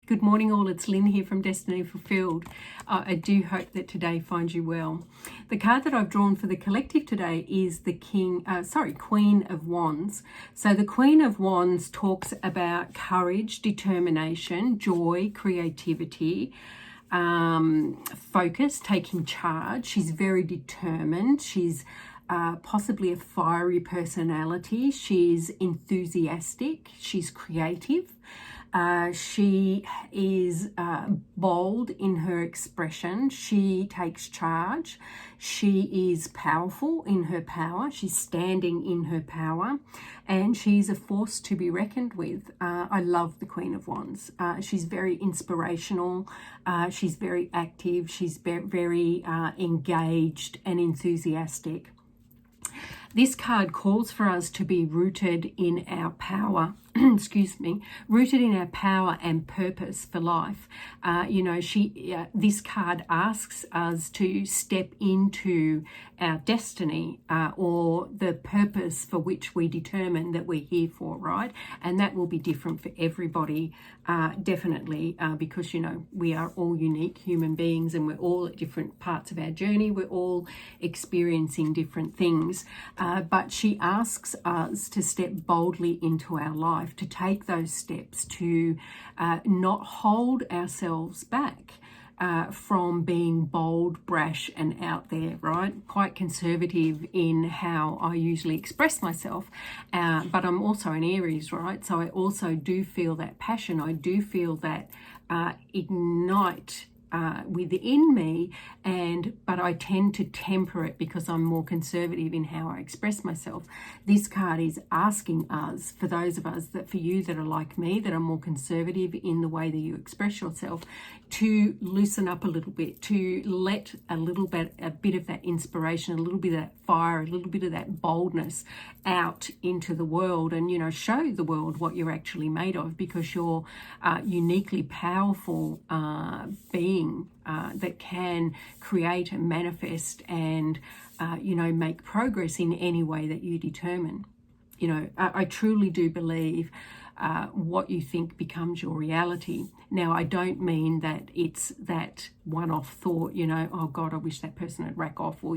Good morning all, it's Lynn here from Destiny Fulfilled. I do hope that today finds you well. The card that I've drawn for the collective today is the Queen of Wands. So the Queen of Wands talks about courage, determination, joy, creativity, focus, taking charge. She's very determined. She's possibly a fiery personality. She's enthusiastic. She's creative. She is bold in her expression. She takes charge. She is powerful in her power. She's standing in her power, and she's a force to be reckoned with. I love the Queen of Wands. She's very inspirational. She's very active. She's very engaged and enthusiastic. This card calls for us to be rooted in our power, rooted in our power and purpose for life. This card asks us to step into our destiny or the purpose for which we determine that we're here for, right? And that will be different for everybody, definitely, because, we are all unique human beings and we're all at different parts of our journey. We're all experiencing different things. But she asks us to step boldly into our life, to take those steps, to not hold ourselves back from being bold, brash, and out there, right? Quite conservative in how I usually express myself, but I'm also an Aries, right? So I also do feel that passion. I do feel that ignite within me, but I tend to temper it because I'm more conservative in how I express myself. This card is asking us, for those of us for you that are like me, that are more conservative in the way that you express yourself, to loosen up a little bit, to let a bit of that inspiration, a little bit of that fire, a little bit of that boldness out into the world, and show the world what you're actually made of, because you're uniquely powerful being that can create and manifest and make progress in any way that you determine. I truly do believe what you think becomes your reality. Now, I don't mean that it's that one-off thought, oh God, I wish that person would rack off, or,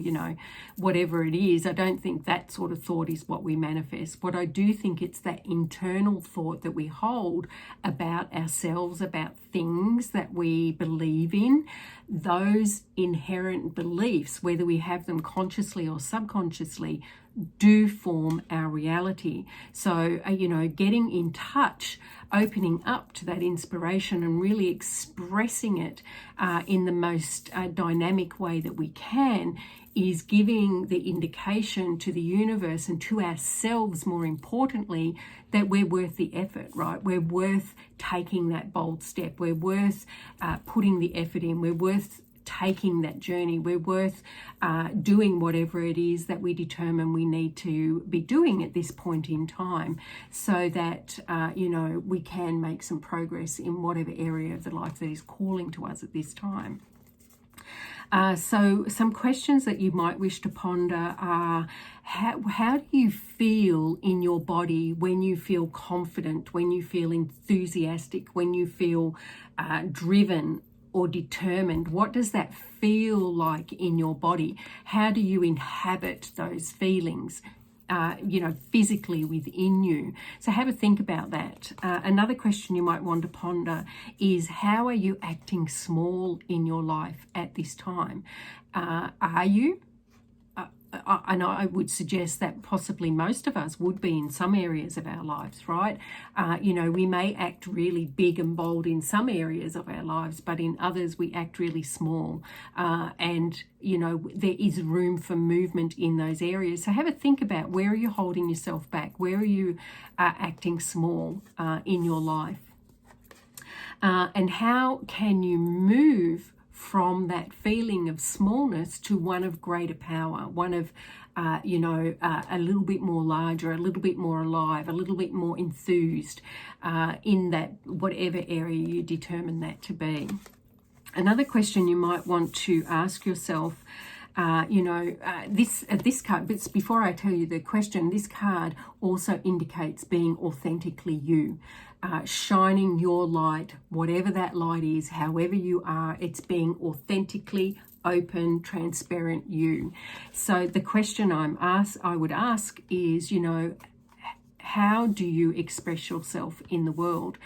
whatever it is. I don't think that sort of thought is what we manifest. What I do think, it's that internal thought that we hold about ourselves, about things that we believe in. Those inherent beliefs, whether we have them consciously or subconsciously, do form our reality. So, getting in touch, opening up to that inspiration and really expressing it in the most dynamic way that we can, is giving the indication to the universe and to ourselves, more importantly, that we're worth the effort, right? We're worth taking that bold step. We're worth putting the effort in. We're worth taking that journey. We're worth doing whatever it is that we determine we need to be doing at this point in time, so that we can make some progress in whatever area of the life that is calling to us at this time. So some questions that you might wish to ponder are, how do you feel in your body when you feel confident, when you feel enthusiastic, when you feel driven or determined? What does that feel like in your body? How do you inhabit those feelings, physically within you? So have a think about that. Another question you might want to ponder is, how are you acting small in your life at this time? Are you? And I would suggest that possibly most of us would be in some areas of our lives, right? We may act really big and bold in some areas of our lives, but in others we act really small. And there is room for movement in those areas. So have a think about, where are you holding yourself back? Where are you acting small in your life? And how can you move from that feeling of smallness to one of greater power, one of, a little bit more larger, a little bit more alive, a little bit more enthused in that whatever area you determine that to be. Another question you might want to ask yourself, this card, but before I tell you the question, this card also indicates being authentically you. shining your light, whatever that light is, however you are. It's being authentically open, transparent you. So the question I would ask is, how do you express yourself in the world?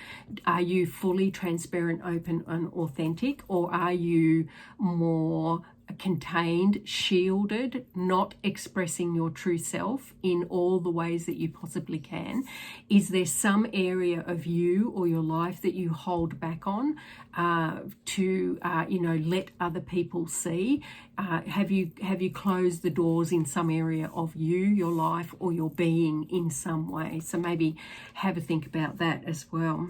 Are you fully transparent, open, and authentic, or are you more contained, shielded, not expressing your true self in all the ways that you possibly can? Is there some area of you or your life that you hold back on to let other people see? Have you closed the doors in some area of you, your life, or your being in some way? So maybe have a think about that as well.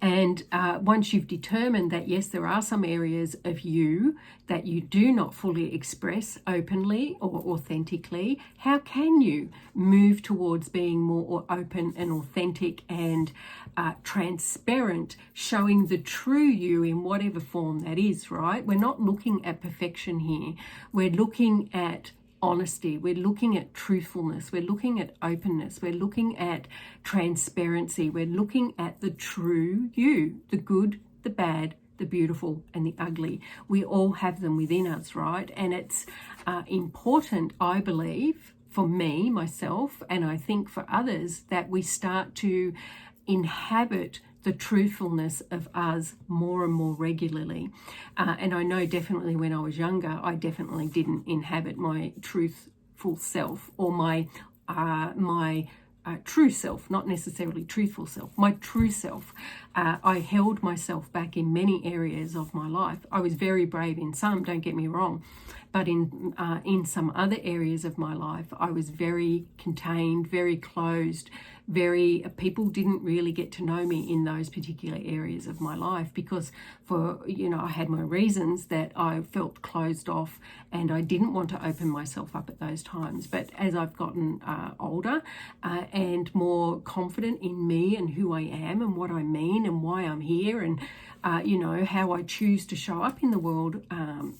And once you've determined that, yes, there are some areas of you that you do not fully express openly or authentically, how can you move towards being more open and authentic and transparent, showing the true you in whatever form that is, right? We're not looking at perfection here. We're looking at honesty, we're looking at truthfulness, we're looking at openness, we're looking at transparency, we're looking at the true you, the good, the bad, the beautiful, and the ugly. We all have them within us, right? And it's important, I believe, for me, myself, and I think for others, that we start to inhabit the truthfulness of us more and more regularly. And I know definitely when I was younger, I definitely didn't inhabit my truthful self, or my true self, not necessarily truthful self, my true self. I held myself back in many areas of my life. I was very brave in some, don't get me wrong, but in some other areas of my life, I was very contained, very closed, people didn't really get to know me in those particular areas of my life, because I had my reasons that I felt closed off and I didn't want to open myself up at those times. But as I've gotten older and more confident in me and who I am and what I mean and why I'm here, and how I choose to show up in the world,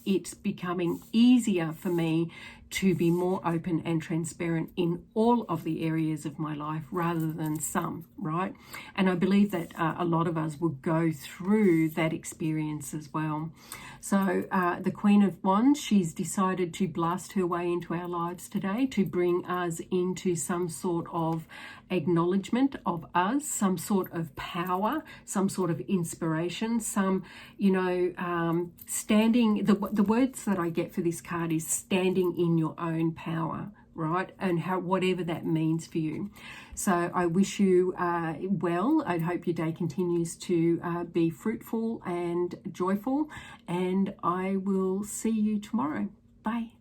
it's becoming easier for me to be more open and transparent in all of the areas of my life rather than some, right? And I believe that a lot of us will go through that experience as well. So the Queen of Wands, she's decided to blast her way into our lives today to bring us into some sort of acknowledgement of us, some sort of power, some sort of inspiration, some, standing, the words that I get for this card is standing in your own power, right? And whatever that means for you. So I wish you well. I hope your day continues to be fruitful and joyful, and I will see you tomorrow. Bye.